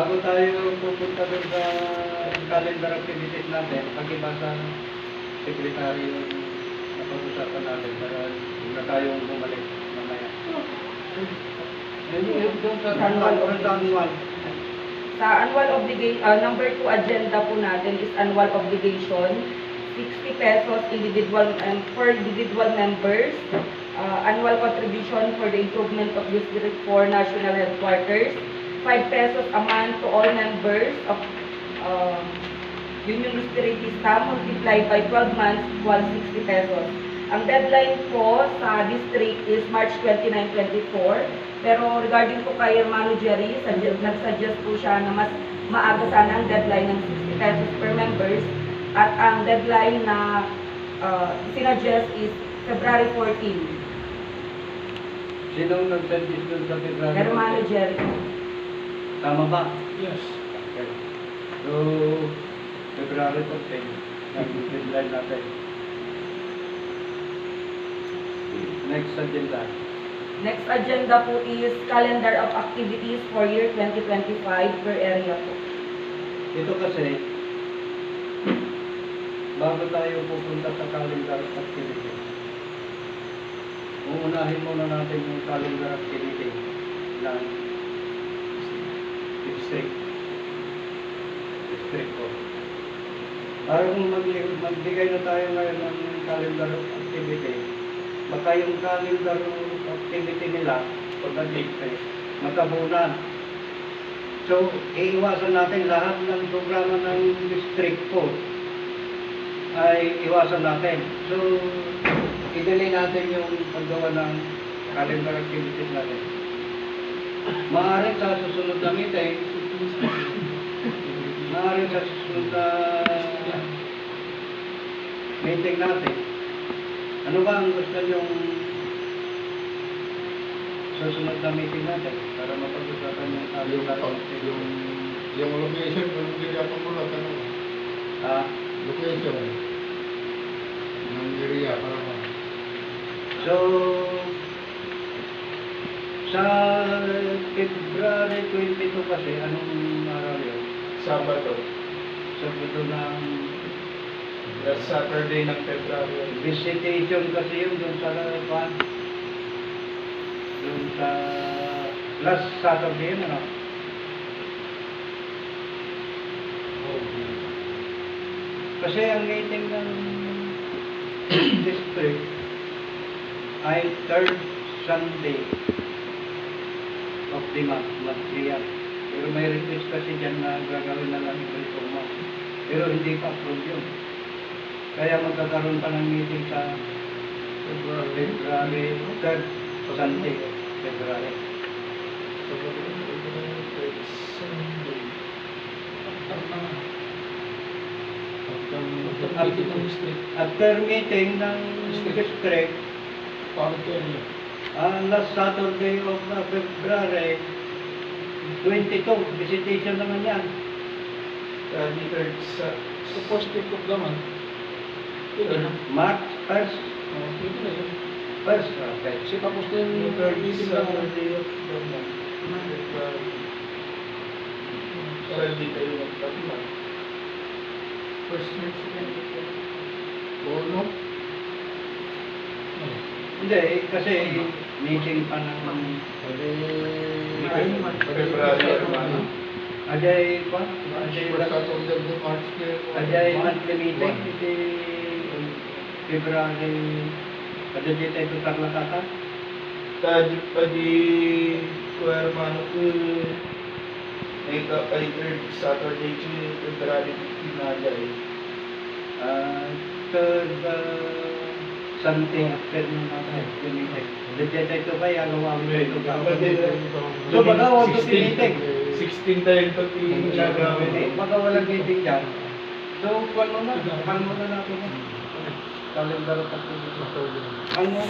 bago tayo pupunta doon sa calendar activities natin, pag-iba sa secretary yung napag-usapan natin para huwag na tayong bumalik mamaya. Doon sa annual. Sa annual obligation, number 2 agenda po natin is annual obligation. 60 pesos individual and for individual members. Annual contribution for the improvement of District 4 National Headquarters. 5 pesos a month to all members of Union Spiritista multiplied by 12 months equals 60 pesos. Ang deadline po sa district is March 29, 24. Pero regarding po kay Manu Jerry, nag-suggest po siya na mas maaga sana ang deadline ng 60 pesos per members. At ang deadline na sinuggest is February 14. Sinong nag-suggest doon sa February? Hermano Jerry. Tama ba? Yes. Okay. So, February 14, ang deadline natin. Next agenda. Next agenda po is calendar of activities for year 2025 per area po. Ito kasi, bago tayo pupunta sa calendar of activities, uunahin muna natin yung calendar activity ng district ko. Para kung magbigay na tayo ngayon ng calendar of activity, baka yung calendar of activity nila pag nag-district, magkabunan. So, iiwasan natin lahat ng programa ng district ko ay iwasan natin. So, i-delay natin yung paggawa ng calendar activities natin. Maaaring sa susunod na meeting, maaaring sa susunod na meeting natin, ano ba ang gusto niyong susunod na meeting natin para mapag-usapan yung calendar activities? Yung location, kung hindi ako mula, location ng area para mo. So, sa February 22 kasi, anong araw yun? Sabado. Sabado ng Last Saturday ng February. visitation kasi yun doon sa Lapan. Doon sa last Saturday yun, ano? Kasi ang meeting ng district ay third Sunday of the month yan. Pero may request kasi dyan na gagawin na lang yung reforma. Pero hindi pa approve yun. Kaya magkakaroon pa ng meeting sa February 3rd Sunday, February. After meeting ng district, last Saturday of February 22, visitation naman yan. Supposed to cook naman. March 1st. First, okay. Kasi tapos na yung meeting lang. Para hindi kayo magkatiman. First meeting. Oo, no? Hindi, kasi meeting pa ng February. Ajay pa? Ajay monthly meeting. Kasi February, kadali tayo ito Tarlatata. Tadi ko hermano ko ay third Saturday ko February 15 na ajay. Third Sunday after nung meeting. Dadya tayo ito ba? Alawang ito ba? So baka wag ito meeting. 16 tayo ito tinagawin. Baka walang meeting dyan. So, kuwan mo na natin. Calendar at activities. Ano na?